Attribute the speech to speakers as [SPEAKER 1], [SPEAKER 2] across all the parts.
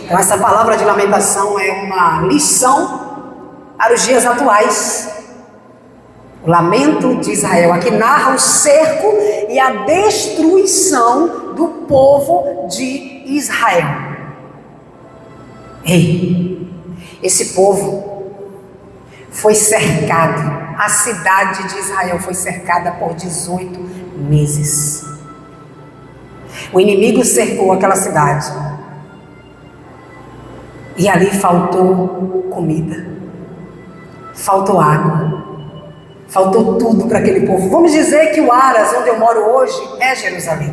[SPEAKER 1] Então essa palavra de lamentação é uma lição para os dias atuais. O lamento de Israel aqui narra o cerco e a destruição do povo de Israel. Ei, esse povo foi cercado, a cidade de Israel foi cercada por 18 meses. O inimigo cercou aquela cidade e ali faltou comida, faltou água, faltou tudo para aquele povo. Vamos dizer que o Aras, onde eu moro hoje, é Jerusalém.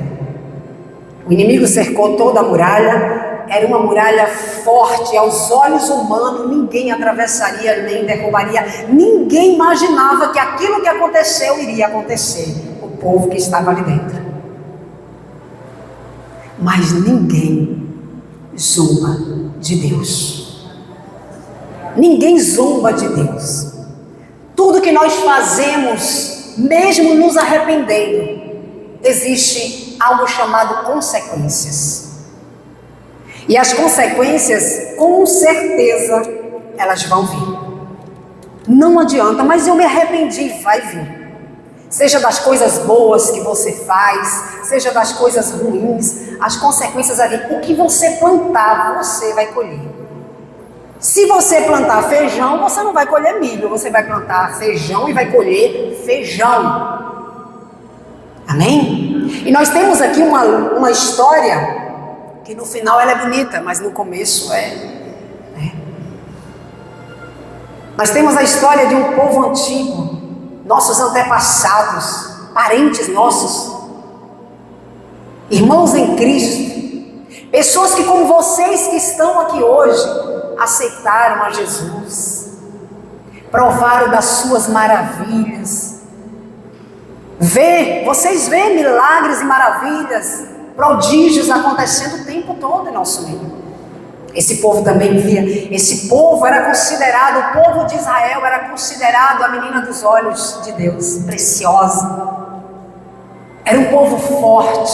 [SPEAKER 1] O inimigo cercou toda a muralha. Era uma muralha forte, aos olhos humanos ninguém atravessaria nem derrubaria. Ninguém imaginava que aquilo que aconteceu iria acontecer. O povo que estava ali dentro. Mas ninguém zomba de Deus. Ninguém zomba de Deus. Tudo que nós fazemos, mesmo nos arrependendo, existe algo chamado consequências. E as consequências, com certeza, elas vão vir. Não adianta, mas eu me arrependi, vai vir. Seja das coisas boas que você faz, seja das coisas ruins, as consequências vão vir. O que você plantar, você vai colher. Se você plantar feijão, você não vai colher milho, você vai plantar feijão e vai colher feijão. Amém? E nós temos aqui uma história que no final ela é bonita, mas no começo Nós temos a história de um povo antigo, nossos antepassados, parentes nossos, irmãos em Cristo, pessoas que como vocês que estão aqui hoje, aceitaram a Jesus, provaram das suas maravilhas, vocês veem milagres e maravilhas, prodígios acontecendo o tempo todo em nosso meio. Esse povo também via, esse povo era considerado, o povo de Israel era considerado a menina dos olhos de Deus, preciosa. Era um povo forte,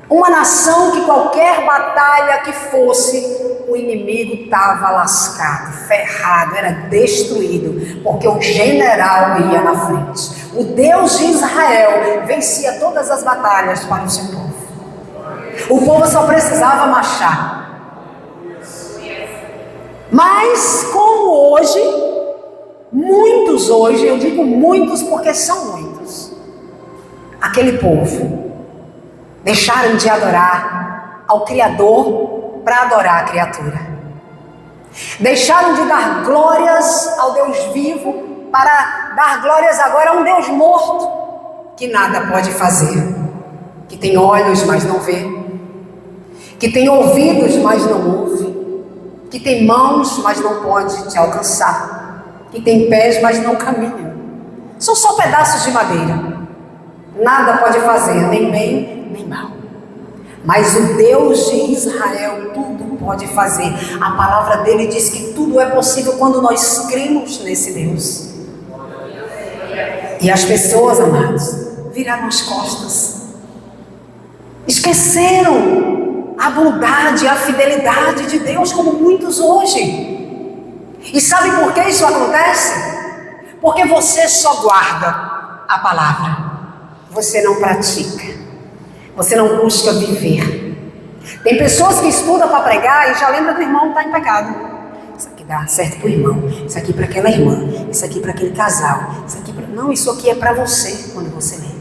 [SPEAKER 1] uma nação que qualquer batalha que fosse, o inimigo estava lascado, ferrado, era destruído, porque o general ia na frente. O Deus de Israel vencia todas as batalhas para o seu povo. O povo só precisava marchar. Mas como hoje, muitos hoje, eu digo muitos porque são muitos, aquele povo deixaram de adorar ao Criador para adorar a criatura. Deixaram de dar glórias ao Deus vivo para dar glórias agora a um Deus morto, que nada pode fazer, que tem olhos, mas não vê, que tem ouvidos, mas não ouve, que tem mãos, mas não pode te alcançar, que tem pés, mas não caminha. São só pedaços de madeira. Nada pode fazer, nem bem, nem mal. Mas o Deus de Israel tudo pode fazer. A palavra dele diz que tudo é possível quando nós cremos nesse Deus. E as pessoas, amados, viraram as costas. Esqueceram a bondade, a fidelidade de Deus, como muitos hoje. E sabe por que isso acontece? Porque você só guarda a palavra, você não pratica, você não busca viver. Tem pessoas que estudam para pregar e já lembra do irmão que está em pecado. Isso aqui dá certo para o irmão, isso aqui para aquela irmã, isso aqui para aquele casal, isso aqui para... Não, isso aqui é para você quando você lê.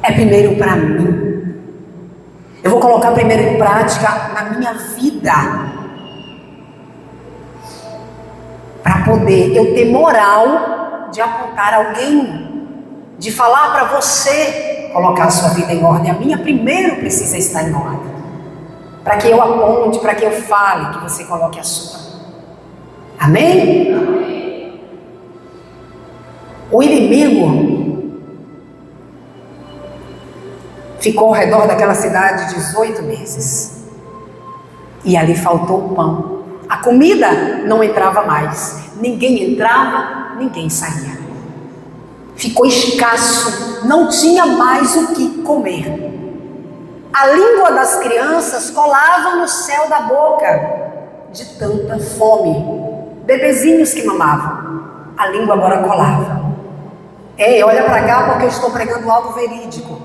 [SPEAKER 1] É primeiro para mim. Eu vou colocar primeiro em prática na minha vida, para poder eu ter moral de apontar alguém, de falar para você colocar a sua vida em ordem. A minha primeiro precisa estar em ordem, para que eu aponte, para que eu fale, que você coloque a sua. Amém? Amém. O inimigo ficou ao redor daquela cidade 18 meses. E ali faltou o pão. A comida não entrava mais. Ninguém entrava, ninguém saía. Ficou escasso. Não tinha mais o que comer. A língua das crianças crianças colavam no céu da boca de tanta fome. Bebezinhos que mamavam, a língua agora colava. Ei, olha para cá porque eu estou pregando algo verídico.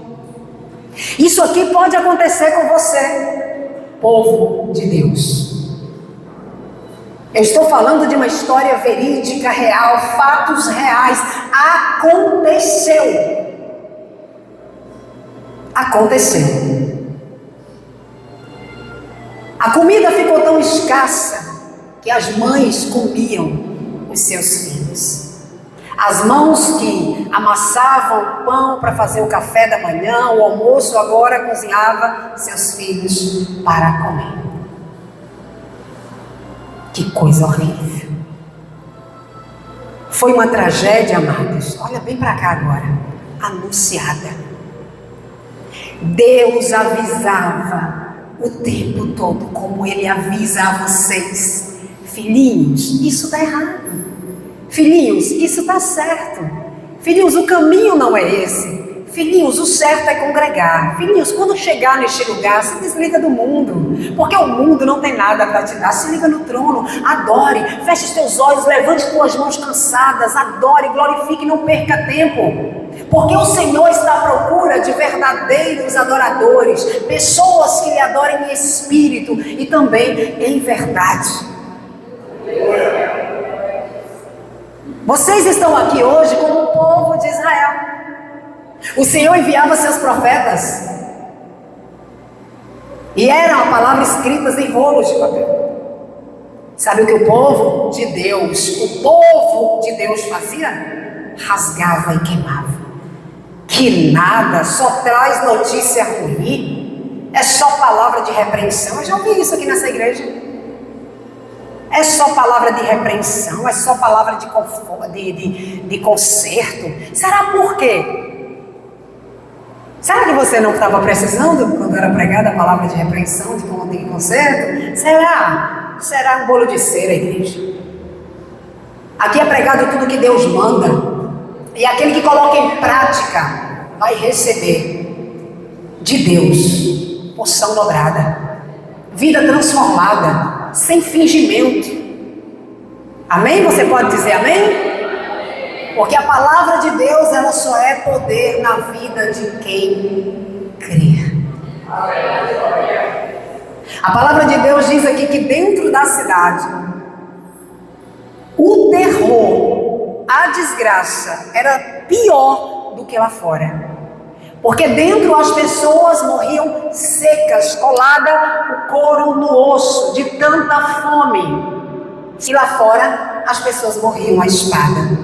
[SPEAKER 1] Isso aqui pode acontecer com você, povo de Deus. Eu estou falando de uma história verídica, real, fatos reais. Aconteceu. A comida ficou tão escassa que as mães comiam os seus filhos. As mãos que amassavam o pão para fazer o café da manhã, o almoço, agora cozinhava seus filhos para comer. Que coisa horrível. Foi uma tragédia, amados. Olha bem para cá agora. Anunciada. Deus avisava o tempo todo, como Ele avisa a vocês. Filhinhos, isso está errado. Filhinhos, isso está certo. Filhinhos, o caminho não é esse. Filhinhos, o certo é congregar. Filhinhos, quando chegar neste lugar, se desliga do mundo, porque o mundo não tem nada para te dar. Se liga no trono, adore, feche os teus olhos, levante tuas mãos cansadas, adore, glorifique, não perca tempo. Porque o Senhor está à procura de verdadeiros adoradores, pessoas que lhe adorem em espírito e também em verdade. Vocês estão aqui hoje como o povo de Israel. O Senhor enviava seus profetas e eram a palavra escritas em rolos de papel. Sabe o que o povo de Deus fazia? Rasgava e queimava. Que nada, só traz notícia ruim, é só palavra de repreensão. Eu já ouvi isso aqui nessa igreja. É só palavra de repreensão, é só palavra de conserto. Será por quê? Será que você não estava precisando quando era pregada a palavra de repreensão, de conserto? Será? Será um bolo de cera, igreja? Aqui é pregado tudo que Deus manda. E aquele que coloca em prática vai receber de Deus porção dobrada, vida transformada, sem fingimento. Amém? Você pode dizer amém? Porque a palavra de Deus, ela só é poder na vida de quem crer. A palavra de Deus diz aqui que dentro da cidade, o terror, a desgraça era pior do que lá fora. Porque dentro as pessoas morriam secas, colada o couro no osso, de tanta fome. E lá fora as pessoas morriam à espada.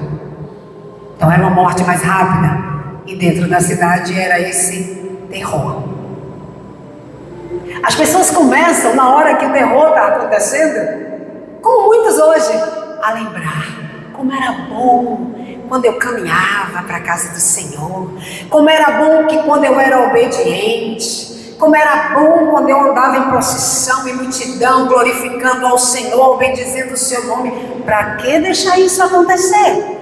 [SPEAKER 1] Então era uma morte mais rápida. E dentro da cidade era esse terror. As pessoas começam, na hora que o terror está acontecendo, como muitos hoje, a lembrar como era bom quando eu caminhava para a casa do Senhor, como era bom que quando eu era obediente, como era bom quando eu andava em procissão e multidão, glorificando ao Senhor, bendizendo o seu nome. Para que deixar isso acontecer?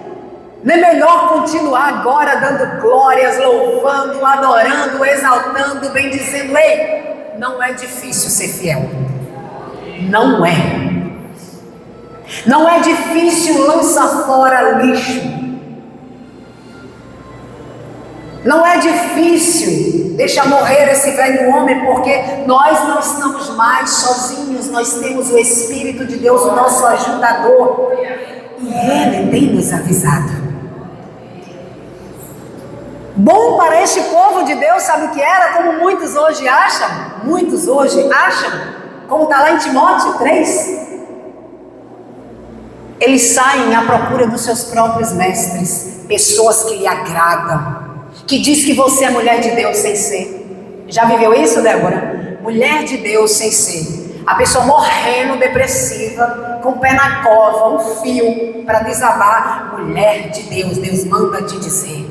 [SPEAKER 1] Não é melhor continuar agora dando glórias, louvando, adorando, exaltando, bendizendo? Ei, não é difícil ser fiel. Não é. Não é difícil lançar fora lixo. Não é difícil deixar morrer esse velho homem, porque nós não estamos mais sozinhos, nós temos o Espírito de Deus, o nosso ajudador, e Ele tem nos avisado. Bom para este povo de Deus, sabe o que era? Como muitos hoje acham, como está lá em Timóteo 3, eles saem à procura dos seus próprios mestres, pessoas que lhe agradam, que diz que você é mulher de Deus sem ser. Já viveu isso, Débora? Mulher de Deus sem ser. A pessoa morrendo, depressiva, com o pé na cova, um fio para desabar. Mulher de Deus, Deus manda te dizer.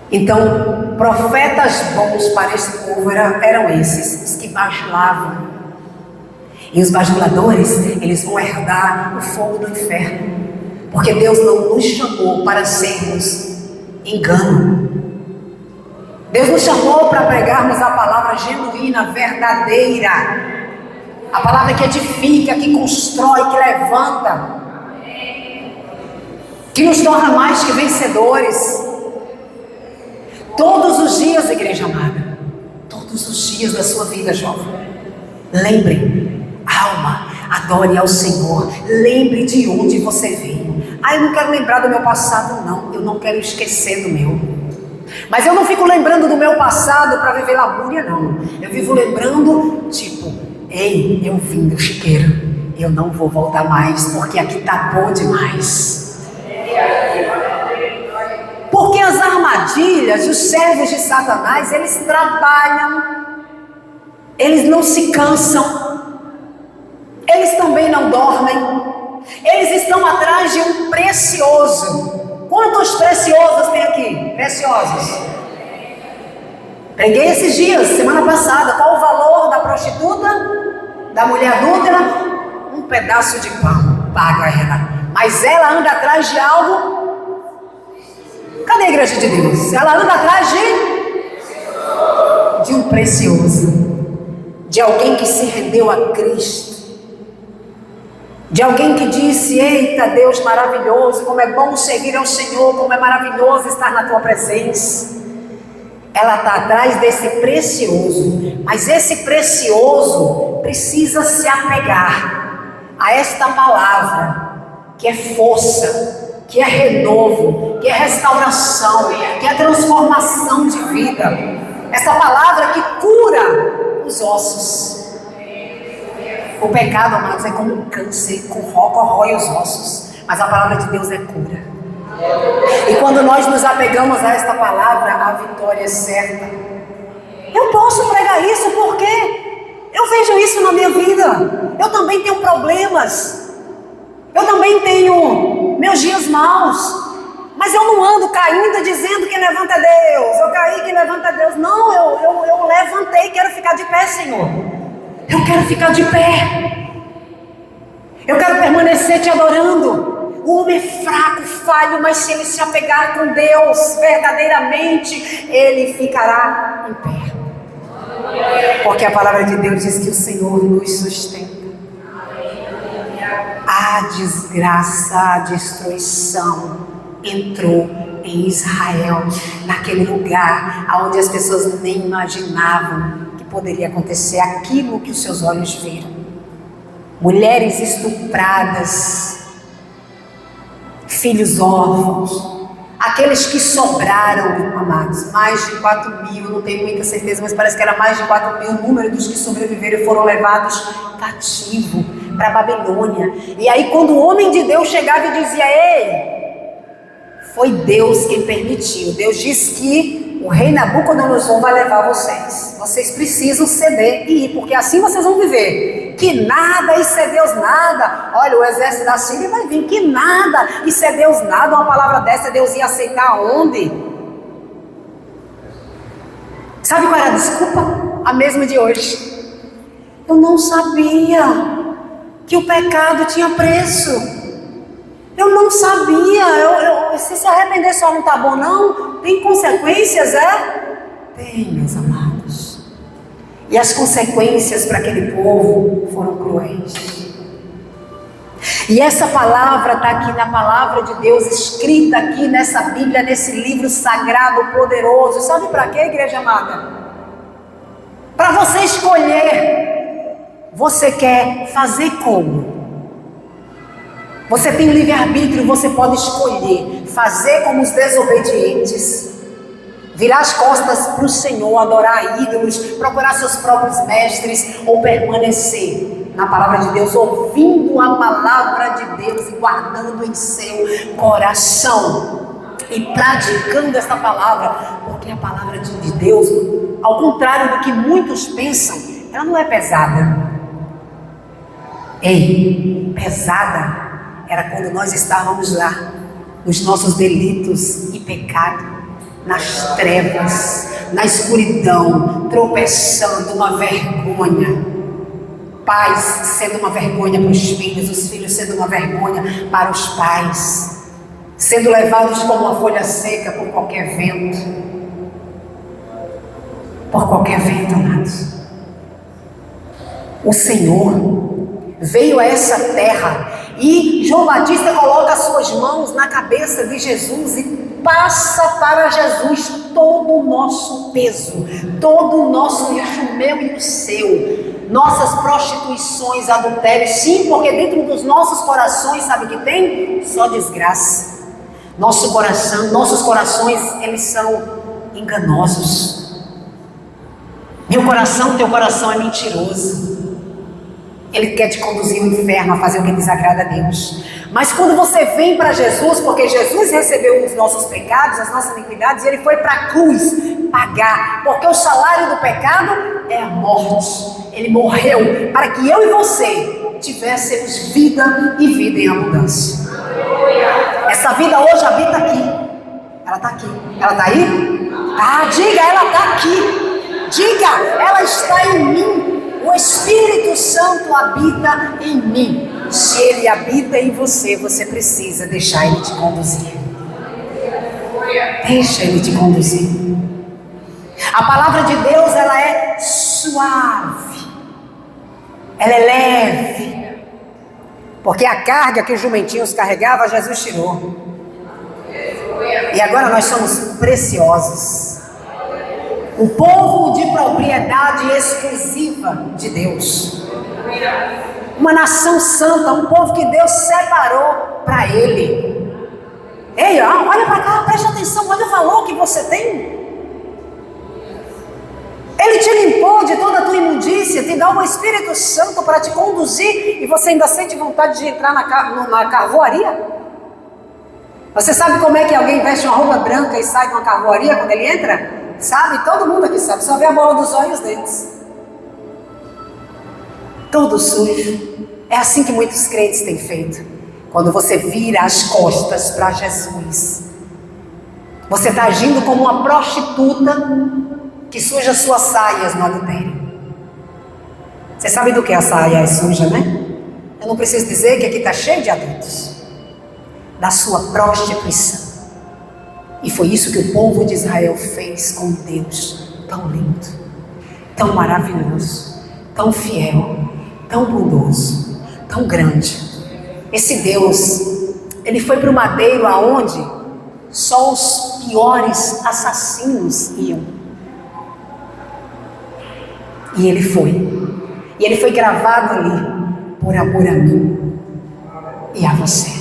[SPEAKER 1] Então, profetas bons para esse povo eram esses, os que bajulavam. E os bajuladores, eles vão herdar o fogo do inferno. Porque Deus não nos chamou para sermos engano. Deus nos chamou para pregarmos a palavra genuína, verdadeira. A palavra que edifica, que constrói, que levanta, que nos torna mais que vencedores. Todos os dias, igreja amada, todos os dias da sua vida, jovem, lembre, alma, adore ao Senhor. Lembre de onde você veio. Eu não quero lembrar do meu passado, não. Eu não quero esquecer do meu. Mas eu não fico lembrando do meu passado para viver lamúria, não. Eu vivo lembrando, tipo, ei, eu vim do chiqueiro, eu não vou voltar mais, porque aqui tá bom demais. Porque as armadilhas, os servos de Satanás, eles trabalham, eles não se cansam, eles também não dormem, eles estão atrás de um precioso. Quantos preciosos tem aqui? Preciosos. Preguei esses dias, semana passada, qual o valor da prostituta, da mulher adúltera? Um pedaço de pão, paga ela. Mas ela anda atrás de algo. Cadê a igreja de Deus? Ela anda atrás de um precioso, de alguém que se rendeu a Cristo, de alguém que disse: eita Deus maravilhoso, como é bom servir ao Senhor, como é maravilhoso estar na tua presença. Ela está atrás desse precioso, mas esse precioso precisa se apegar a esta palavra, que é força, que é renovo, que é restauração, que é transformação de vida. Essa palavra que cura os ossos. O pecado, amados, é como um câncer, corrói os ossos, mas a palavra de Deus é cura. E quando nós nos apegamos a esta palavra, a vitória é certa. Eu posso pregar isso porque eu vejo isso na minha vida. Eu também tenho problemas, eu também tenho meus dias maus, mas eu não ando caindo dizendo que levanta é Deus, eu caí, que levanta é Deus. Não, eu levantei, quero ficar de pé, Senhor. Eu quero ficar de pé. Eu quero permanecer te adorando. O homem é fraco, falho, mas se ele se apegar com Deus verdadeiramente, ele ficará em pé. Porque a palavra de Deus diz que o Senhor nos sustenta. A desgraça, a destruição entrou em Israel, naquele lugar onde as pessoas nem imaginavam poderia acontecer aquilo que os seus olhos viram. Mulheres estupradas, filhos órfãos, aqueles que sobraram, amados, mais de 4.000, não tenho muita certeza, mas parece que era mais de 4.000 o número dos que sobreviveram e foram levados cativo para a Babilônia. E aí quando o homem de Deus chegava e dizia: ei, foi Deus quem permitiu. Deus disse que o rei Nabucodonosor vai levar vocês. Vocês precisam ceder e ir, porque assim vocês vão viver. Que nada, isso é Deus nada. Olha, o exército da Síria vai vir. Que nada, isso é Deus nada. Uma palavra dessa Deus ia aceitar onde? Sabe qual era a desculpa? A mesma de hoje. Eu não sabia que o pecado tinha preço. Eu não sabia, se arrepender só não está bom não? Tem consequências, é? Tem, meus amados. E as consequências para aquele povo foram cruéis. E essa palavra está aqui na palavra de Deus, escrita aqui nessa Bíblia, nesse livro sagrado, poderoso. Sabe para quê, igreja amada? Para você escolher. Você quer fazer como? Você tem livre-arbítrio, você pode escolher fazer como os desobedientes, virar as costas para o Senhor, adorar ídolos, procurar seus próprios mestres, ou permanecer na palavra de Deus, ouvindo a palavra de Deus e guardando em seu coração e praticando essa palavra, porque a palavra de Deus, ao contrário do que muitos pensam, ela não é pesada. Ei, pesada era quando nós estávamos lá, nos nossos delitos e pecado, nas trevas, na escuridão, tropeçando, uma vergonha. Pais sendo uma vergonha para os filhos, os filhos sendo uma vergonha para os pais, sendo levados como uma folha seca por qualquer vento. por qualquer vento, amados. O Senhor veio a essa terra e João Batista coloca as suas mãos na cabeça de Jesus e passa para Jesus todo o nosso peso, todo o nosso lixo, o meu e o seu, nossas prostituições, adultérios. Sim, porque dentro dos nossos corações, sabe o que tem? Só desgraça. Nossos corações, eles são enganosos. Meu coração, teu coração é mentiroso. Ele quer te conduzir ao inferno, a fazer o que desagrada a Deus. Mas quando você vem para Jesus, porque Jesus recebeu os nossos pecados, as nossas iniquidades, e Ele foi para a cruz pagar, porque o salário do pecado é a morte. Ele morreu para que eu e você tivéssemos vida e vida em abundância. Essa vida hoje habita aqui. Ela está aqui. Ela está aí? Ah, diga, ela está aqui. Diga, ela está em mim. O Espírito Santo habita em mim. Se Ele habita em você, você precisa deixar Ele te conduzir. Deixa Ele te conduzir. A palavra de Deus, ela é suave. Ela é leve. Porque a carga que os jumentinhos carregavam, Jesus tirou. E agora nós somos preciosos. Um povo de propriedade exclusiva de Deus. Uma nação santa, um povo que Deus separou para Ele. Ei, olha para cá, preste atenção, olha o valor que você tem. Ele te limpou de toda a tua imundícia, te dá o Espírito Santo para te conduzir e você ainda sente vontade de entrar na carvoaria? Você sabe como é que alguém veste uma roupa branca e sai de uma carvoaria quando ele entra? Sabe? Todo mundo aqui sabe, só vê a bola dos olhos e os dentes. Todo sujo. É assim que muitos crentes têm feito. Quando você vira as costas para Jesus, você está agindo como uma prostituta que suja suas saias no adultério. Você sabe do que a saia é suja, né? Eu não preciso dizer que aqui está cheio de adultos. Da sua prostituição. E foi isso que o povo de Israel fez com Deus, tão lindo, tão maravilhoso, tão fiel, tão bondoso, tão grande. Esse Deus, Ele foi para o madeiro aonde só os piores assassinos iam. E Ele foi. E Ele foi gravado ali por amor a mim e a você.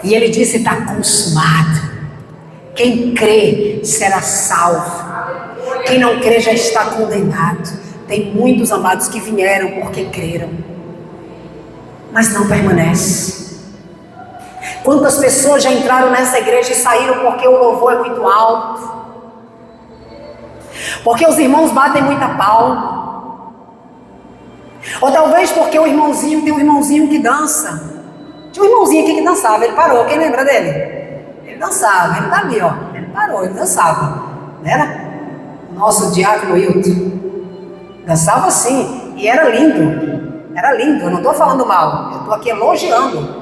[SPEAKER 1] E Ele disse: está consumado. Quem crê será salvo. Quem não crê já está condenado. Tem muitos amados que vieram porque creram, mas não permanece. Quantas pessoas já entraram nessa igreja e saíram porque o louvor é muito alto, porque os irmãos batem muita palma, ou talvez porque o irmãozinho tem um irmãozinho que dança. Tinha um irmãozinho aqui que dançava, ele parou. Quem lembra dele? Ele dançava, ele está ali, ó. Ele parou, ele dançava. Não era? Nosso diácono Hilton dançava assim, e era lindo. Era lindo, eu não estou falando mal, eu estou aqui elogiando.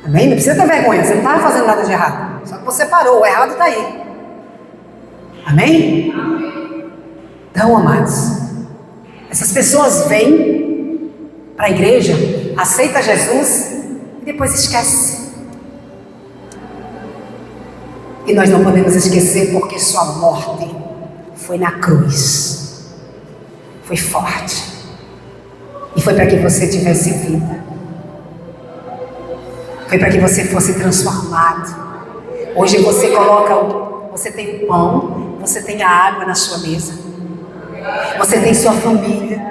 [SPEAKER 1] Amém? Não precisa ter vergonha, você não estava fazendo nada de errado. Só que você parou, o errado está aí. Amém? Então, amados, essas pessoas vêm para a igreja, aceitam Jesus e depois esquece. E nós não podemos esquecer porque sua morte foi na cruz. Foi forte. E foi para que você tivesse vida. Foi para que você fosse transformado. Hoje você você tem o pão, você tem a água na sua mesa. Você tem sua família.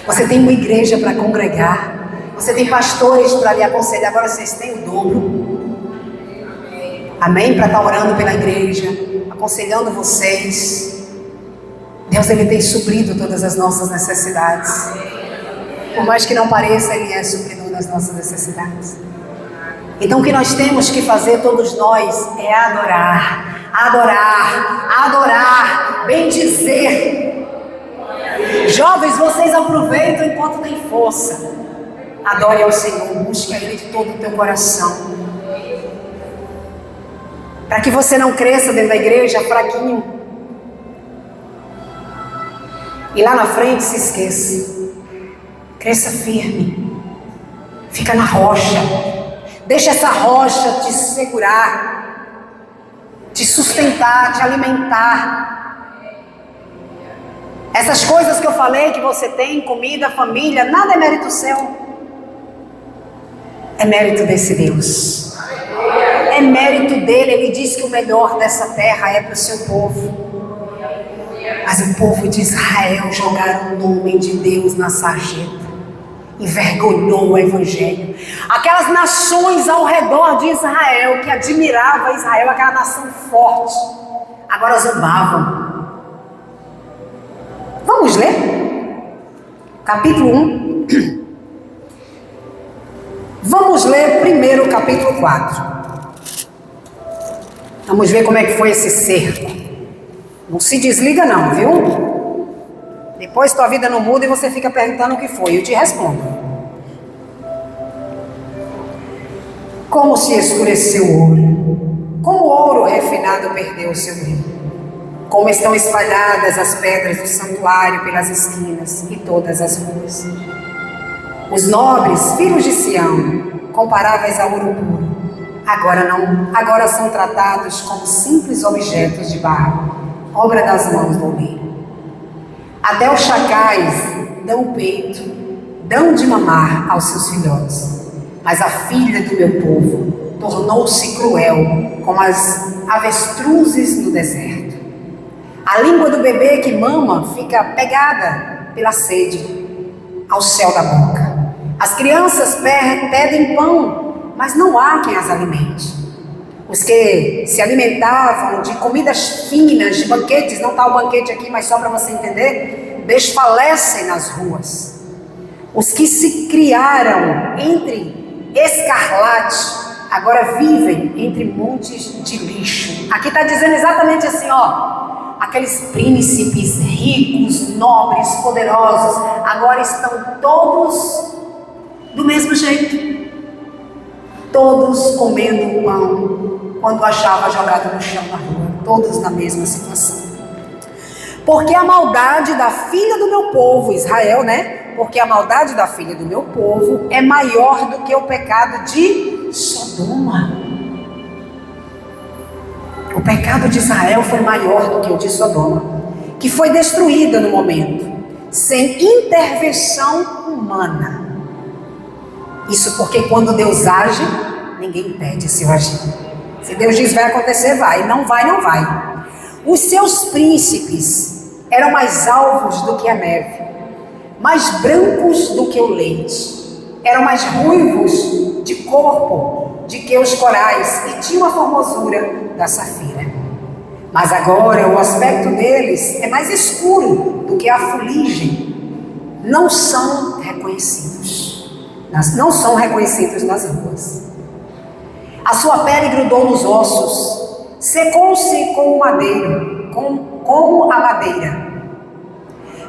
[SPEAKER 1] Você tem uma igreja para congregar. Você tem pastores para lhe aconselhar. Agora vocês têm o dobro. Amém? Para estar orando pela igreja, aconselhando vocês. Deus, Ele tem suprido todas as nossas necessidades. Por mais que não pareça, Ele é supridor das nossas necessidades. Então o que nós temos que fazer, todos nós, é adorar, adorar, adorar, bendizer. Jovens, vocês aproveitam enquanto tem força. Adore ao Senhor, busque a Ele de todo o teu coração. para que você não cresça dentro da igreja fraquinho e lá na frente se esqueça. Cresça firme, fica na rocha, deixa essa rocha te segurar, te sustentar, te alimentar. Essas coisas que eu falei que você tem, comida, família, nada é mérito seu, é mérito desse Deus, é mérito dele. Ele diz que o melhor dessa terra é para o seu povo. Mas o povo de Israel jogaram o nome de Deus na sarjeta, envergonhou o evangelho. Aquelas nações ao redor de Israel, que admiravam Israel, aquela nação forte, agora zombavam. Vamos ler? Capítulo 1. Vamos ler primeiro o capítulo 4. Vamos ver como é que foi esse cerco. Não se desliga não, viu? Depois tua vida não muda e você fica perguntando o que foi. Eu te respondo. Como se escureceu o ouro, como o ouro refinado perdeu o seu brilho. Como estão espalhadas as pedras do santuário pelas esquinas e todas as ruas. Os nobres filhos de Sião, comparáveis a ouro puro, agora são tratados como simples objetos de barro, obra das mãos do oleiro. Até os chacais dão o peito, dão de mamar aos seus filhotes. Mas a filha do meu povo tornou-se cruel, como as avestruzes no deserto. A língua do bebê que mama fica pegada pela sede ao céu da boca. As crianças pedem pão, mas não há quem as alimente. Os que se alimentavam de comidas finas, de banquetes, não está o banquete aqui, mas só para você entender, desfalecem nas ruas. Os que se criaram entre escarlate, agora vivem entre montes de lixo. Aqui está dizendo exatamente assim, ó, aqueles príncipes ricos, nobres, poderosos, agora estão todos do mesmo jeito. Todos comendo pão quando achava jogado no chão na rua, todos na mesma situação. Porque a maldade da filha do meu povo, Israel, né? Porque a maldade da filha do meu povo é maior do que o pecado de Sodoma. O pecado de Israel foi maior do que o de Sodoma, que foi destruída no momento, sem intervenção humana. Isso porque quando Deus age, ninguém impede se eu agir. Se Deus diz vai acontecer, vai. Não vai, não vai. Os seus príncipes eram mais alvos do que a neve, mais brancos do que o leite. Eram mais ruivos de corpo do que os corais e tinham a formosura da safira. Mas agora o aspecto deles é mais escuro do que a fuligem. Não são reconhecidos. Não são reconhecidos nas ruas. A sua pele grudou nos ossos, secou-se como madeira, como a madeira.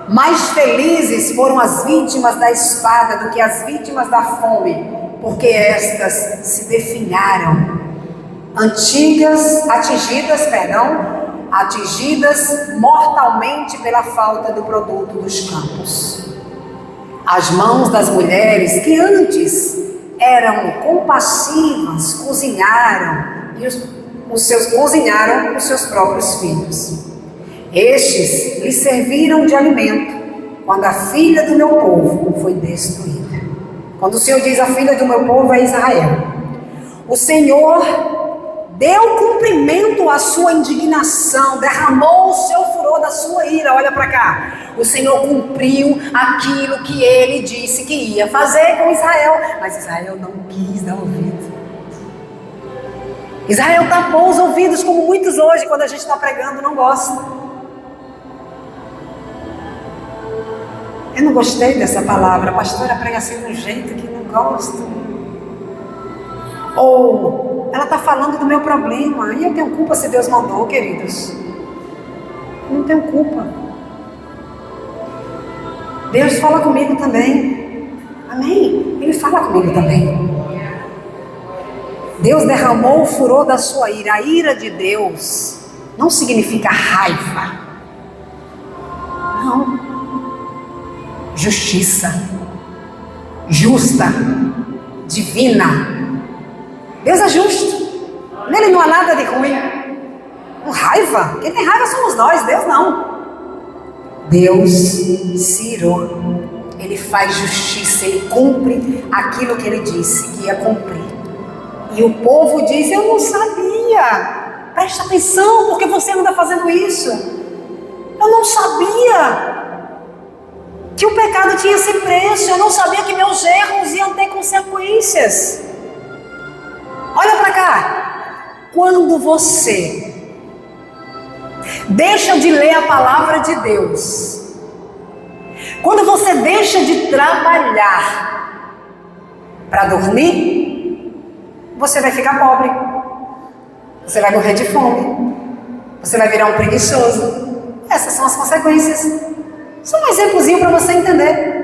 [SPEAKER 1] Mais felizes foram as vítimas da espada do que as vítimas da fome, porque estas se definharam, atingidas mortalmente pela falta do produto dos campos. As mãos das mulheres que antes eram compassivas cozinharam os seus próprios filhos. Estes lhes serviram de alimento quando a filha do meu povo foi destruída. Quando o Senhor diz a filha do meu povo é Israel, o Senhor deu cumprimento à sua indignação, derramou o seu furor da sua ira. Olha para cá. O Senhor cumpriu aquilo que ele disse que ia fazer com Israel, mas Israel não quis dar ouvido. Israel tapou os ouvidos, como muitos hoje, quando a gente está pregando, não gostam. Eu não gostei dessa palavra, a pastora prega assim de um jeito que não gosto. Ou ela está falando do meu problema, e eu tenho culpa se Deus mandou, queridos? Eu não tenho culpa. Deus fala comigo também. Amém? Ele fala comigo também. Deus derramou o furor da sua ira. A ira de Deus não significa raiva. Não. Justiça. Justa. Divina. Deus é justo. Nele não há nada de ruim. Raiva? Quem tem raiva somos nós, Deus não. Deus se irou. Ele faz justiça, ele cumpre aquilo que ele disse que ia cumprir. E o povo diz: eu não sabia. Presta atenção, porque você anda fazendo isso. Eu não sabia que o pecado tinha esse preço. Eu não sabia que meus erros iam ter consequências. Olha para cá. Quando você deixa de ler a palavra de Deus, quando você deixa de trabalhar para dormir, você vai ficar pobre, você vai morrer de fome, você vai virar um preguiçoso. Essas são as consequências. Só um exemplozinho para você entender.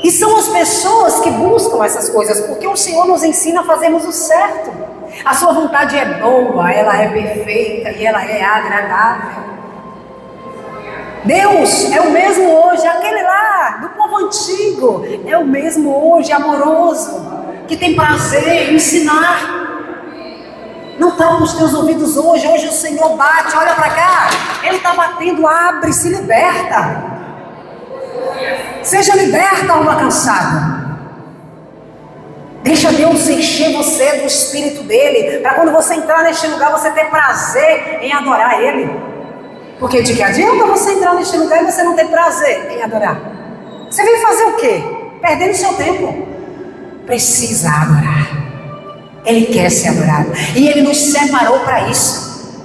[SPEAKER 1] E são as pessoas que buscam essas coisas, porque o Senhor nos ensina a fazermos o certo. A sua vontade é boa, ela é perfeita e ela é agradável. Deus é o mesmo hoje, aquele lá do povo antigo, é o mesmo hoje, amoroso, que tem prazer em ensinar. Não tapa os teus ouvidos hoje. Hoje o Senhor bate, olha para cá, Ele está batendo, abre, se liberta. Seja liberta, alma cansada. Deixa Deus encher você do Espírito dele, para quando você entrar neste lugar, você ter prazer em adorar Ele. Porque de que adianta você entrar neste lugar e você não ter prazer em adorar? Você vem fazer o quê? Perdendo seu tempo. Precisa adorar. Ele quer ser adorado. E Ele nos separou para isso.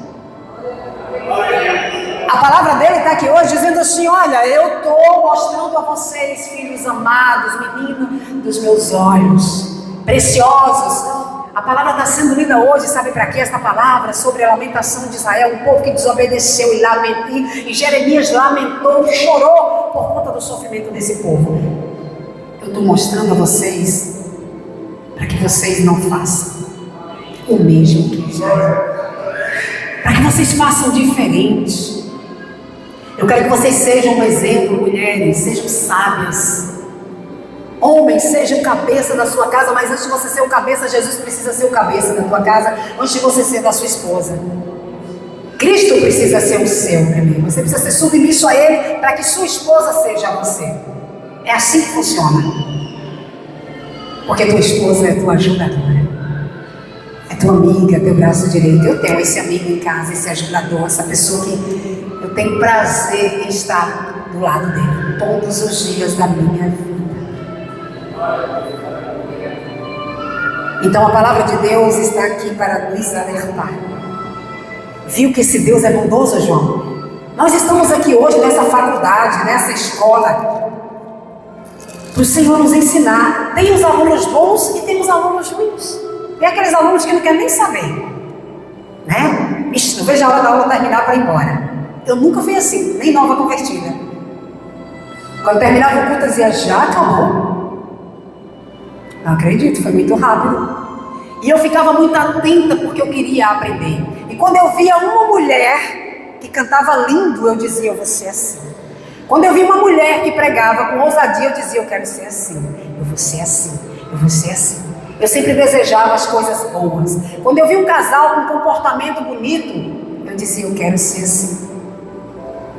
[SPEAKER 1] A palavra dele está aqui hoje dizendo assim: olha, eu estou mostrando a vocês, filhos amados, meninos dos meus olhos, preciosos. A palavra está sendo lida hoje, sabe para quê? Esta palavra sobre a lamentação de Israel, um povo que desobedeceu e lamentou, e Jeremias lamentou, chorou por conta do sofrimento desse povo. Eu estou mostrando a vocês para que vocês não façam o mesmo que Israel, para que vocês façam diferente. Eu quero que vocês sejam um exemplo, mulheres, sejam sábias. Homens, seja o cabeça da sua casa, mas antes de você ser o cabeça, Jesus precisa ser o cabeça da tua casa, antes de você ser da sua esposa. Cristo precisa ser o seu primeiro. Você precisa ser submisso a Ele para que sua esposa seja você. É assim que funciona. Porque tua esposa é tua ajudadora, é tua amiga, teu braço direito. Eu tenho esse amigo em casa, esse ajudador, essa pessoa que eu tenho prazer em estar do lado dele todos os dias da minha vida. Então a palavra de Deus está aqui para nos alertar. Viu que esse Deus é bondoso, João? Nós estamos aqui hoje nessa faculdade, nessa escola, para o Senhor nos ensinar. Tem os alunos bons e tem os alunos ruins. Tem aqueles alunos que não querem nem saber, né? Ixi, não vejo a hora da aula terminar para ir embora. Eu nunca fui assim, nem nova convertida. Quando terminava o culto, eu dizia: já acabou? Não acredito, foi muito rápido. E eu ficava muito atenta porque eu queria aprender. E quando eu via uma mulher que cantava lindo, eu dizia: eu vou ser assim. Quando eu via uma mulher que pregava com ousadia, eu dizia: eu quero ser assim, eu vou ser assim, eu vou ser assim. Eu sempre desejava as coisas boas. Quando eu vi um casal com comportamento bonito, eu dizia: eu quero ser assim.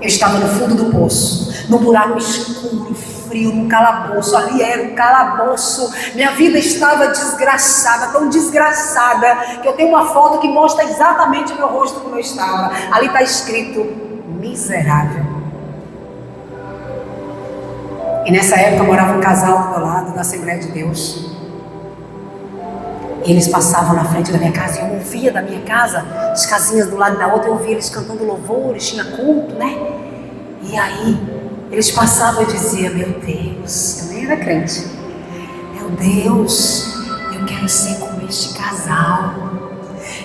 [SPEAKER 1] Eu estava no fundo do poço, no buraco escuro, frio, no calabouço. Ali era um calabouço. Minha vida estava desgraçada, tão desgraçada, que eu tenho uma foto que mostra exatamente o meu rosto como eu estava. Ali está escrito: miserável. E nessa época morava um casal do meu lado, da Assembleia de Deus. Eles passavam na frente da minha casa e eu ouvia da minha casa, as casinhas do lado da outra, eu ouvia eles cantando louvores, tinha culto, né? E aí, eles passavam e diziam: meu Deus, eu nem era crente. Meu Deus, eu quero ser como este casal.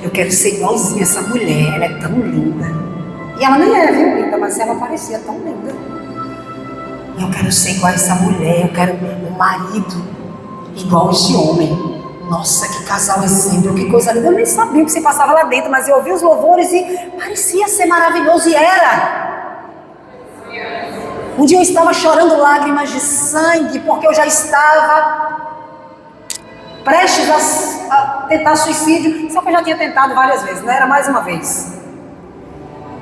[SPEAKER 1] Eu quero ser igualzinha essa mulher, ela é tão linda. E ela nem era, viu, linda, mas ela parecia tão linda. Eu quero ser igual a essa mulher, eu quero um marido igual a este homem. Nossa, que casal exemplo, que coisa linda. Eu nem sabia o que se passava lá dentro, mas eu ouvi os louvores e parecia ser maravilhoso, e era. Um dia eu estava chorando lágrimas de sangue, porque eu já estava prestes a tentar suicídio, só que eu já tinha tentado várias vezes, não era mais uma vez.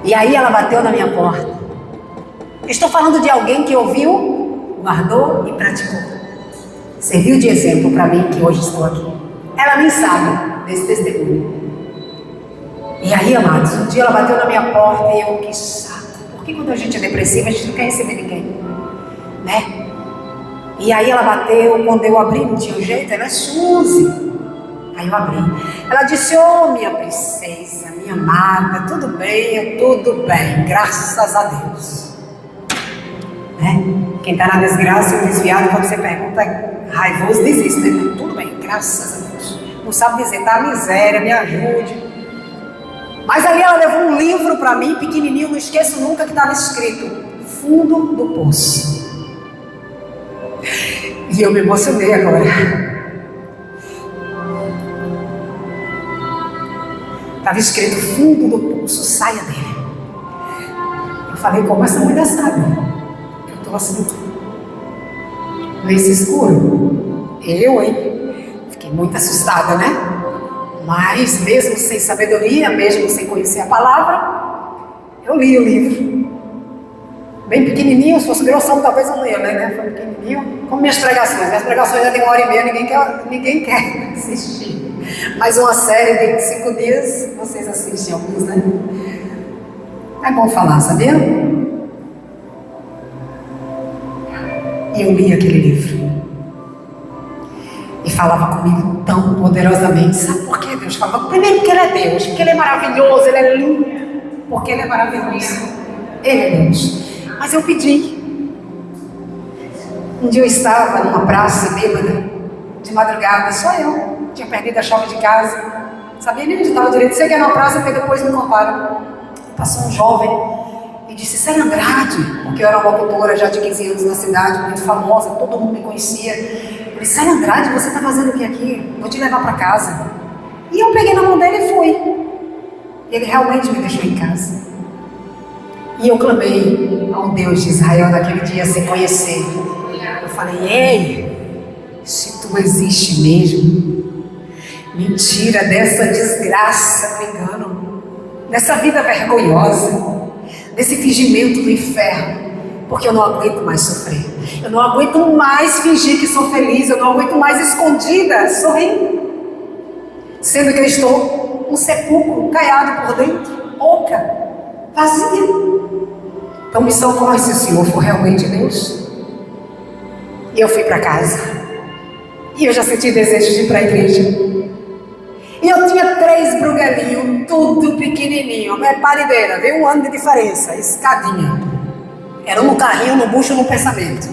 [SPEAKER 1] E aí ela bateu na minha porta. Estou falando de alguém que ouviu, guardou e praticou. Serviu de exemplo para mim que hoje estou aqui. Ela nem sabe desse testemunho. E aí, amados, um dia ela bateu na minha porta e eu, que saco. Porque quando a gente é depressiva, a gente não quer receber ninguém, né? E aí ela bateu, quando eu abri, não tinha jeito, ela é Suzy. Aí eu abri. Ela disse, minha princesa, minha amada, tudo bem, graças a Deus. Né? Quem está na desgraça e desviado, quando você pergunta, raivoso, diz isso, né? Tudo bem, graças a Deus. Não sabe dizer, tá miséria, me ajude. Mas ali ela levou um livro para mim, pequenininho, não esqueço nunca, que estava escrito, Fundo do Poço. E eu me emocionei agora. Estava escrito, fundo do poço, saia dele. Eu falei, como essa mulher sabe? Eu estou assim, nesse escuro. Fiquei muito assustada, né? Mas mesmo sem sabedoria, mesmo sem conhecer a palavra, eu li o livro. Bem pequenininho, se fosse grossão talvez eu não ia ler, né? Foi pequenininho. Como minhas pregações já tem 1h30, ninguém quer assistir. Mas uma série de 5 dias, vocês assistem alguns, né? É bom falar, sabia? E eu li aquele livro. E falava comigo tão poderosamente. Sabe por que Deus falava? Primeiro porque Ele é Deus, porque Ele é maravilhoso, Ele é lindo. Porque Ele é maravilhoso. Ele é Deus. Mas eu pedi. Um dia eu estava numa praça bêbada, de madrugada, só eu. Tinha perdido a chave de casa. Sabia nem onde estava direito. Sei que era uma praça, porque depois me contaram. Passou um jovem e disse, Célia Andrade, porque eu era uma locutora já de 15 anos na cidade, muito famosa, todo mundo me conhecia. Ele disse, Célia Andrade, você está fazendo o que aqui? Vou te levar para casa. E eu peguei na mão dele e fui. E ele realmente me deixou em casa. E eu clamei ao Deus de Israel naquele dia sem conhecer. Eu falei, ei, se tu existe mesmo, me tira dessa desgraça do engano, dessa vida vergonhosa, desse fingimento do inferno, porque eu não aguento mais sofrer. Eu não aguento mais fingir que sou feliz, eu não aguento mais escondida, sorrindo, sendo que eu estou um sepulcro caiado por dentro, oca, vazia. Então me socorre se o Senhor for realmente Deus. E eu fui para casa. E eu já senti desejo de ir para a igreja. E eu tinha 3 bruguelinhos, tudo pequenininho. Minha parideira, veio 1 ano de diferença, escadinha. Era no carrinho, no bucho, no pensamento.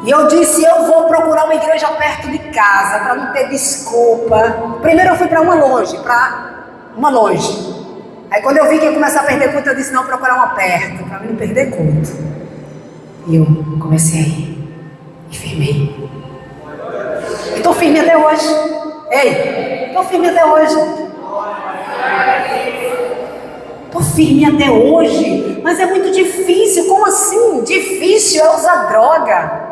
[SPEAKER 1] E eu disse, eu vou procurar uma igreja perto de casa, para não ter desculpa. Primeiro eu fui para uma longe. Aí quando eu vi que ia começar a perder culto, eu disse, não, procurar uma perto, para mim não perder culto. E eu comecei a ir. E firmei. E estou firme até hoje. Ei, estou firme até hoje. Estou firme até hoje. Mas é muito difícil. Como assim? Difícil é usar droga.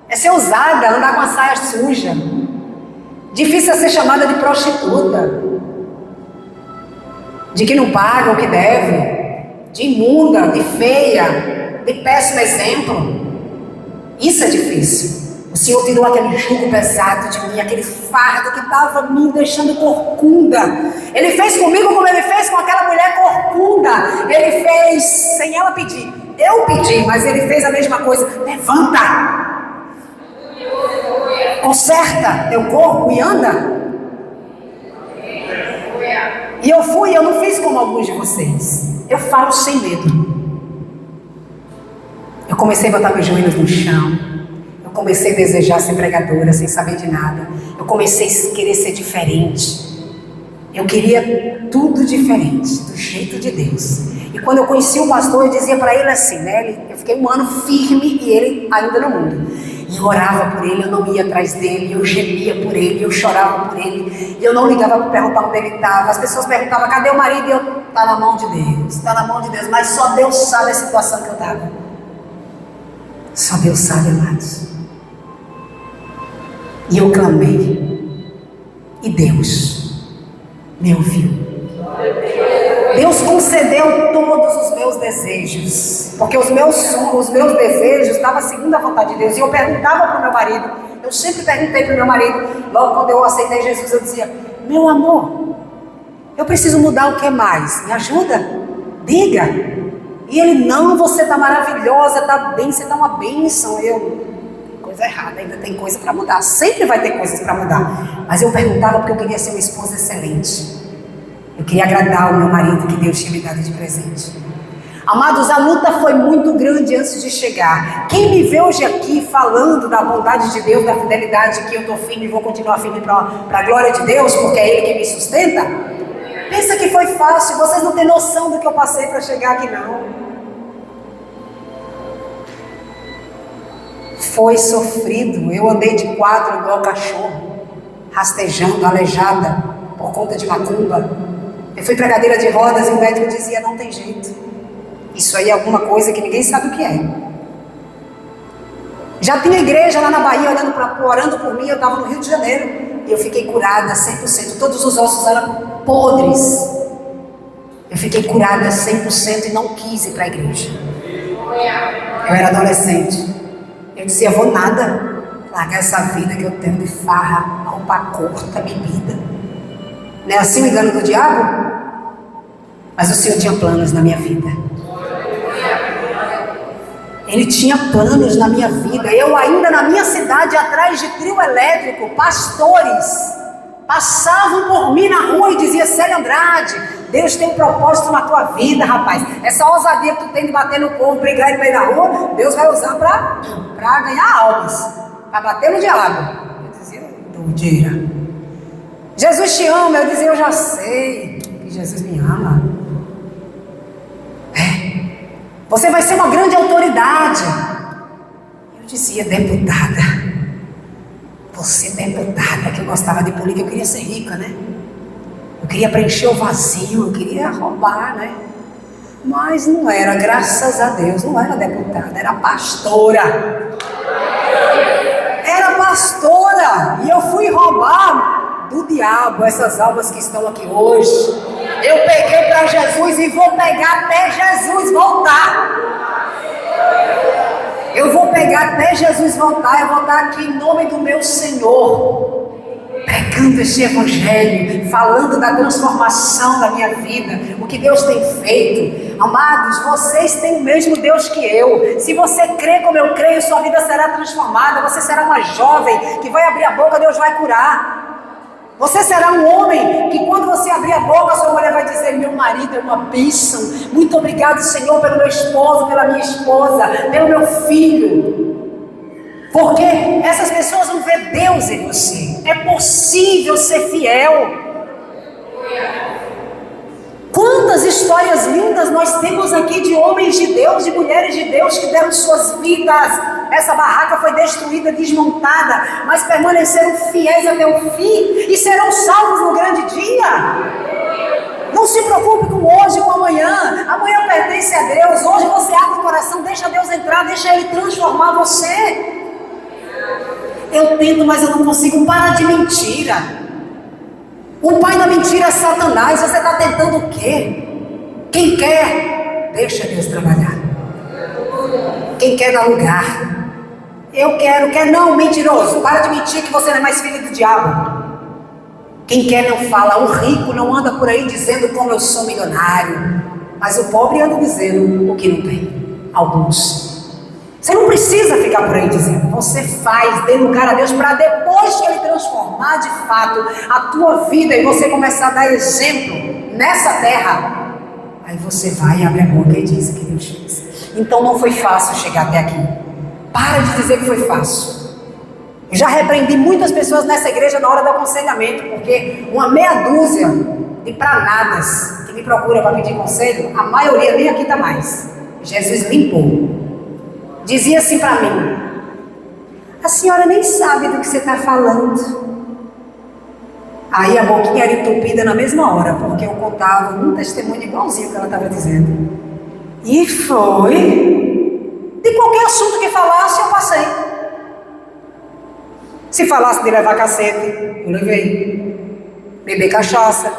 [SPEAKER 1] É ser usada, andar com a saia suja. Difícil é ser chamada de prostituta. De que não paga o que deve, de imunda, de feia, de péssimo exemplo. Isso é difícil. O Senhor tirou aquele jugo pesado de mim, aquele fardo que estava me deixando corcunda. Ele fez comigo como Ele fez com aquela mulher corcunda. Ele fez sem ela pedir. Eu pedi, mas Ele fez a mesma coisa. Levanta, conserta teu corpo e anda. E eu fui, eu não fiz como alguns de vocês. Eu falo sem medo. Eu comecei a botar meus joelhos no chão. Eu comecei a desejar ser pregadora, sem saber de nada. Eu comecei a querer ser diferente. Eu queria tudo diferente, do jeito de Deus. E quando eu conheci o pastor, eu dizia para ele assim, né? Eu fiquei 1 ano firme e ele ainda no mundo. E eu orava por ele, eu não ia atrás dele, eu gemia por ele, eu chorava por ele. E eu não ligava para perguntar onde ele estava. As pessoas perguntavam, cadê o marido? E eu, está na mão de Deus, está na mão de Deus. Mas só Deus sabe a situação que eu estava. Só Deus sabe, amados. E eu clamei. E Deus me ouviu. Deus concedeu todos os meus desejos, porque os meus desejos estavam segundo a vontade de Deus. E eu perguntava para o meu marido, eu sempre perguntei para o meu marido, logo quando eu aceitei Jesus, eu dizia, meu amor, eu preciso mudar o que mais? Me ajuda? Diga. E ele, não, você está maravilhosa, está bem, você está uma bênção. Eu, coisa errada, ainda tem coisa para mudar, sempre vai ter coisas para mudar. Mas eu perguntava porque eu queria ser uma esposa excelente. Eu queria agradar o meu marido que Deus tinha me dado de presente. Amados, a luta foi muito grande antes de chegar. Quem me vê hoje aqui falando da bondade de Deus, da fidelidade, que eu estou firme e vou continuar firme para a glória de Deus, porque é Ele que me sustenta, pensa que foi fácil. Vocês não têm noção do que eu passei para chegar aqui, não. Foi sofrido. Eu andei de quatro igual cachorro, rastejando, aleijada, por conta de macumba. Eu fui para a cadeira de rodas e o médico dizia, não tem jeito. Isso aí é alguma coisa que ninguém sabe o que é. Já tinha igreja lá na Bahia orando por mim, eu estava no Rio de Janeiro. E eu fiquei curada 100%. Todos os ossos eram podres. Eu fiquei curada 100% e não quis ir para a igreja. Eu era adolescente. Eu dizia, vou nada. Largar essa vida que eu tenho de farra, roupa curta, bebida. Não é assim o engano do diabo? Mas o Senhor tinha planos na minha vida. Ele tinha planos na minha vida. Eu ainda na minha cidade, atrás de trio elétrico, pastores passavam por mim na rua e diziam, Célia Andrade, Deus tem um propósito na tua vida, rapaz. Essa ousadia que tu tem de bater no povo, brigar no meio da rua, Deus vai usar para ganhar almas, para bater no diabo. Eu dizia, doideira. Jesus te ama. Eu dizia, eu já sei que Jesus me ama. Você vai ser uma grande autoridade. Eu dizia, deputada. Você deputada, que eu gostava de política, eu queria ser rica, né? Eu queria preencher o vazio, eu queria roubar, né? Mas não era, graças a Deus, não era deputada, era pastora. Era pastora. E eu fui roubar do diabo essas almas que estão aqui hoje. Eu peguei para Jesus e vou pegar até Jesus voltar. Eu vou pegar até Jesus voltar. Eu vou estar aqui em nome do meu Senhor, pregando esse evangelho, falando da transformação da minha vida, o que Deus tem feito. Amados, vocês têm o mesmo Deus que eu. Se você crê como eu creio, sua vida será transformada. Você será uma jovem que vai abrir a boca, Deus vai curar. Você será um homem que quando você abrir a boca, sua mulher vai dizer, meu marido é uma bênção. Muito obrigado, Senhor, pelo meu esposo, pela minha esposa, pelo meu filho. Porque essas pessoas vão ver Deus em você. É possível ser fiel. Quantas histórias lindas nós temos aqui de homens de Deus, de mulheres de Deus que deram suas vidas. Essa barraca foi destruída, desmontada, mas permaneceram fiéis até o fim e serão salvos no grande dia. Não se preocupe com hoje, com amanhã. Amanhã pertence a Deus. Hoje você abre o coração, deixa Deus entrar, deixa Ele transformar você. Eu tento, mas eu não consigo. Para de mentira. O pai da mentira é Satanás. Você está tentando o quê? Quem quer, deixa Deus trabalhar. Quem quer dar lugar. Eu quero, quer não, mentiroso. Para de mentir que você não é mais filho do diabo. Quem quer não fala. O rico não anda por aí dizendo como eu sou milionário. Mas o pobre anda dizendo o que não tem. Alguns. Você não precisa ficar por aí dizendo. Você faz, dê lugar a Deus para depois que Ele transformar de fato a tua vida e você começar a dar exemplo nessa terra. Aí você vai e abre a boca e diz o que Deus fez. Então não foi fácil chegar até aqui. Para de dizer que foi fácil. Eu já repreendi muitas pessoas nessa igreja na hora do aconselhamento, porque uma meia dúzia de pranadas que me procura para pedir conselho, a maioria nem aqui está mais. Jesus limpou. Dizia assim para mim, A senhora nem sabe do que você está falando. Aí a boquinha era entupida na mesma hora, porque eu contava um testemunho igualzinho que ela estava dizendo. E foi. De qualquer assunto que falasse, eu passei. Se falasse de levar cacete, eu levei. Beber cachaça.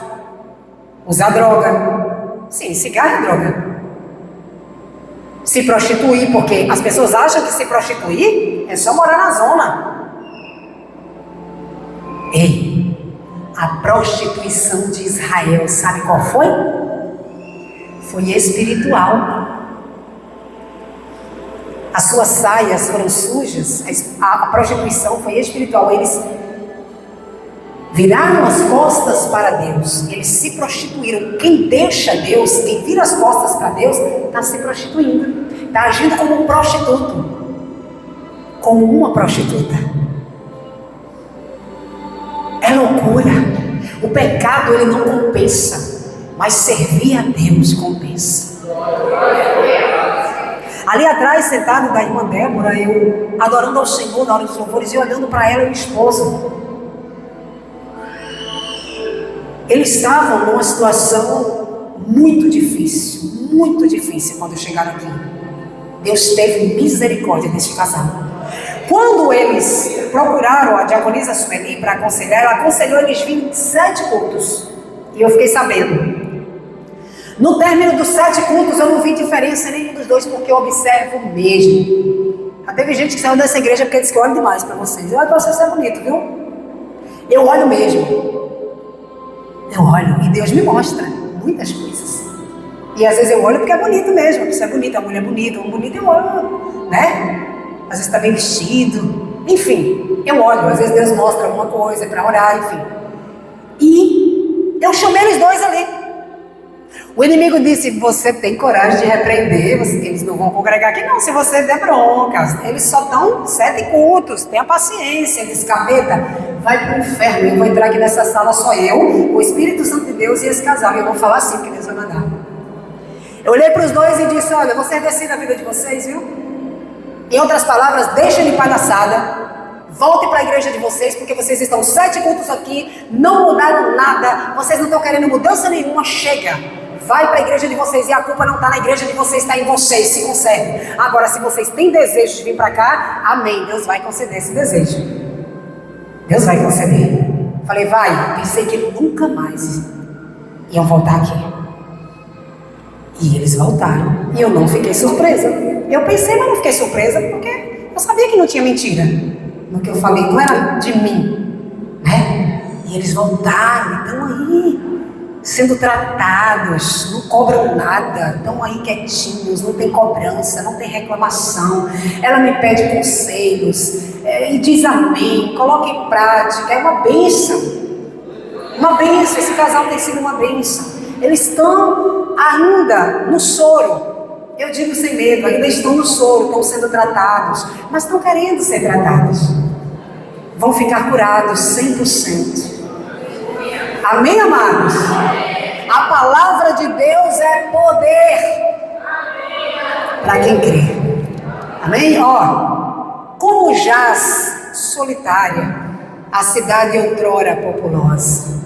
[SPEAKER 1] Usar droga. Sim, cigarro é droga. Se prostituir, porque as pessoas acham que se prostituir é só morar na zona. Ei, a prostituição de Israel, sabe qual foi? Foi espiritual. As suas saias foram sujas, a prostituição foi espiritual. Eles viraram as costas para Deus, eles se prostituíram. Quem deixa Deus, quem vira as costas para Deus, está se prostituindo, está agindo como um prostituto, como uma prostituta. É loucura. O pecado ele não compensa, mas servir a Deus compensa. Ali atrás, sentado da irmã Débora, eu adorando ao Senhor na hora dos louvores e olhando para ela e o esposo. Eles estavam numa situação muito difícil quando chegaram aqui. Deus teve misericórdia desse casal. Quando eles procuraram a diaconisa Sueli para aconselhar, ela aconselhou eles virem 7 cultos. E eu fiquei sabendo. No término dos 7 cultos, eu não vi diferença nenhum dos dois, porque eu observo mesmo. Já teve gente que saiu dessa igreja porque disse que eu olho demais para vocês. Eu olho para vocês, é bonito, viu? Eu olho mesmo. Eu olho e Deus me mostra muitas coisas. E às vezes eu olho porque é bonito mesmo. Isso é bonito, a mulher é bonita, um bonito eu olho, né? Às vezes está bem vestido. Enfim, eu olho. Às vezes Deus mostra alguma coisa para orar, enfim. E eu chamei eles dois ali. O inimigo disse: você tem coragem de repreender, eles não vão congregar aqui não, se você der bronca. Eles só dão 7 cultos, tenha paciência. Ele disse: capeta, vai para o inferno, eu vou entrar aqui nessa sala só eu, o Espírito Santo de Deus e esse casal, e eu vou falar assim que Deus vai mandar. Eu olhei para os dois e disse: olha, vocês decidem a vida de vocês, viu? Em outras palavras, deixem de palhaçada. Volte para a igreja de vocês, porque vocês estão 7 cultos aqui, não mudaram nada, vocês não estão querendo mudança nenhuma, chega. Vai para a igreja de vocês e a culpa não está na igreja de vocês, está em vocês, se conserve. Agora, se vocês têm desejo de vir para cá, amém, Deus vai conceder esse desejo. Deus vai conceder. Falei: vai. Pensei que nunca mais iam voltar aqui. E eles voltaram. E eu não fiquei surpresa. Eu pensei, mas não fiquei surpresa, porque eu sabia que não tinha mentira no que eu falei, não era de mim, né? E eles voltaram, estão aí sendo tratados, não cobram nada, estão aí quietinhos, não tem cobrança, não tem reclamação. Ela me pede conselhos e diz amém, coloca em prática. É uma bênção, esse casal tem sido uma bênção. Eles estão ainda no soro, eu digo sem medo, ainda estão no soro, estão sendo tratados, mas estão querendo ser tratados, vão ficar curados 100%. Amém, amados? A palavra de Deus é poder para quem crê. Amém? Ó, como jaz solitária a cidade outrora populosa.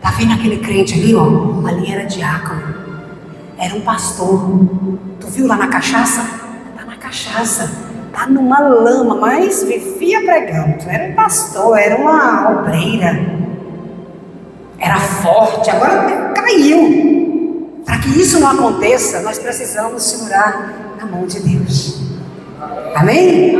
[SPEAKER 1] Tá vendo aquele crente ali, ó? Ali era diácono, era um pastor. Tu viu lá na cachaça? Tá na cachaça, tá numa lama, mas vivia pregando. Era um pastor, era uma obreira. Era forte, agora caiu. Para que isso não aconteça, nós precisamos segurar na mão de Deus. Amém?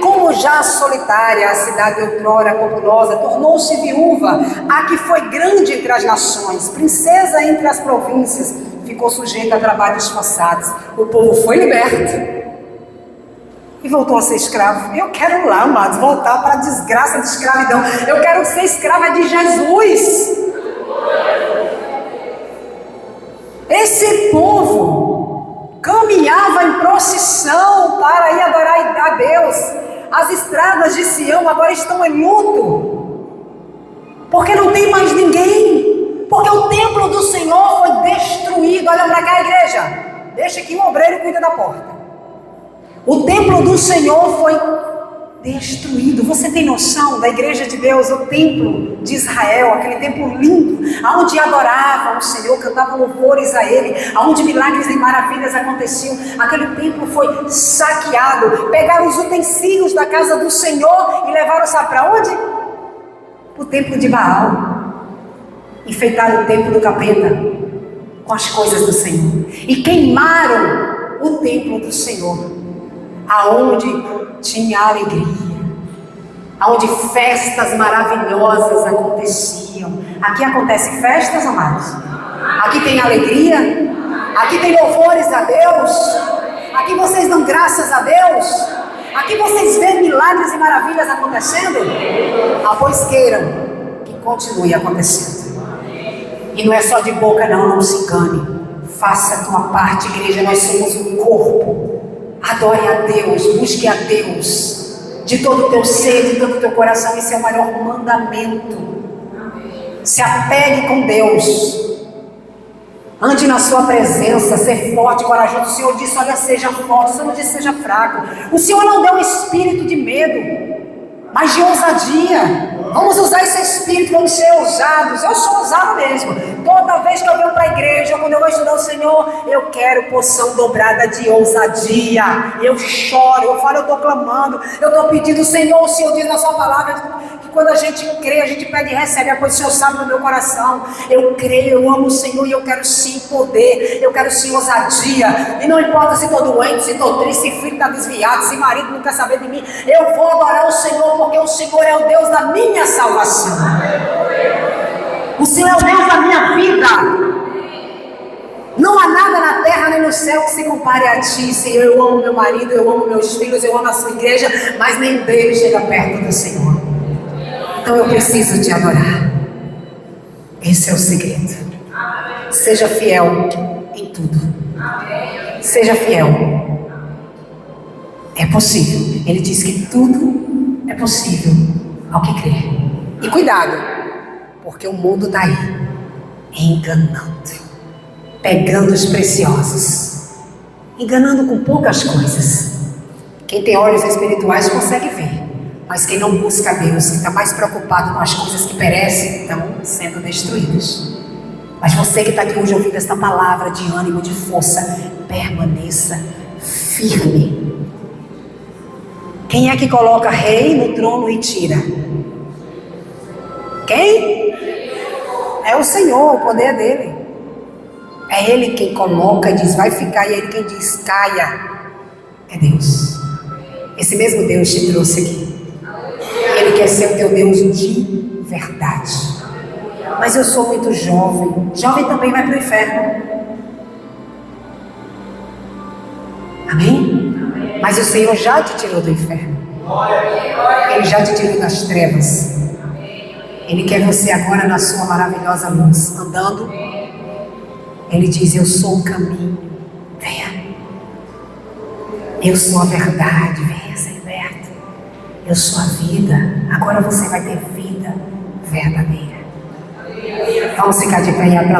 [SPEAKER 1] Como já solitária a cidade outrora populosa tornou-se viúva, a que foi grande entre as nações, princesa entre as províncias, ficou sujeita a trabalhos forçados. O povo foi liberto e voltou a ser escravo. Eu quero lá, amados, voltar para a desgraça de escravidão. Eu quero ser escrava de Jesus. Esse povo caminhava em procissão para ir adorar a Deus. As estradas de Sião agora estão em luto, porque não tem mais ninguém, porque o templo do Senhor foi destruído. Olha para cá, igreja, deixa que o obreiro cuida da porta. O templo do Senhor foi destruído. Você tem noção da igreja de Deus, o templo de Israel, aquele templo lindo, onde adoravam o Senhor, cantavam louvores a Ele, onde milagres e maravilhas aconteciam? Aquele templo foi saqueado, pegaram os utensílios da casa do Senhor e levaram, sabe para onde? O templo de Baal. Enfeitaram o templo do capeta com as coisas do Senhor e queimaram o templo do Senhor, aonde tinha alegria, aonde festas maravilhosas aconteciam. Aqui acontecem festas, amados. Aqui tem alegria, aqui tem louvores a Deus, aqui vocês dão graças a Deus, aqui vocês veem milagres e maravilhas acontecendo. Pois queiram que continue acontecendo. E não é só de boca, não se engane. Faça a tua parte, igreja. Nós somos um corpo. Adore a Deus, busque a Deus de todo o teu ser, de todo o teu coração. Esse é o maior mandamento. Se apegue com Deus, ande na sua presença, ser forte, corajoso. O Senhor disse: olha, seja forte. O Senhor não disse seja fraco. O Senhor não deu um espírito de medo, mas de ousadia. Vamos usar esse espírito, vamos ser ousados. Eu sou ousado mesmo. Toda vez que eu venho para a igreja, quando eu vou estudar o Senhor, eu quero porção dobrada de ousadia. Eu choro, eu falo, eu estou clamando, eu estou pedindo: Senhor, o Senhor diz na sua palavra que quando a gente crê, a gente pede e recebe. A coisa o Senhor sabe no meu coração. Eu creio, eu amo o Senhor e eu quero sim poder, eu quero sim ousadia. E não importa se estou doente, se estou triste, se filho está desviado, se marido não quer saber de mim, eu vou adorar o Senhor, porque o Senhor é o Deus da minha salvação. O Senhor é o Deus da minha vida. Não há nada na terra nem no céu que se compare a ti, Senhor. Eu amo meu marido, eu amo meus filhos, eu amo a sua igreja, mas nem dele chega perto do Senhor. Então eu preciso te adorar. Esse é o segredo. Seja fiel em tudo. Seja fiel. É possível. Ele diz que tudo é possível ao que crer. E cuidado, porque o mundo está aí enganando, pegando os preciosos, enganando com poucas coisas. Quem tem olhos espirituais consegue ver, mas quem não busca a Deus, que está mais preocupado com as coisas que perecem, estão sendo destruídas. Mas você que está aqui hoje ouvindo esta palavra de ânimo, de força, permaneça firme. Quem é que coloca rei no trono e tira? Quem? É o Senhor, o poder dele. É Ele quem coloca e diz vai ficar, e é Ele quem diz caia. É Deus. Esse mesmo Deus te trouxe aqui. Ele quer ser o teu Deus de verdade. Mas eu sou muito jovem. Jovem também vai para o inferno. Amém? Mas o Senhor já te tirou do inferno. Ele já te tirou das trevas. Ele quer você agora na sua maravilhosa luz, andando. Ele diz: eu sou o caminho, venha. Eu sou a verdade, venha ser liberto. Eu sou a vida, agora você vai ter vida verdadeira. Vamos ficar de pé e aplaudir.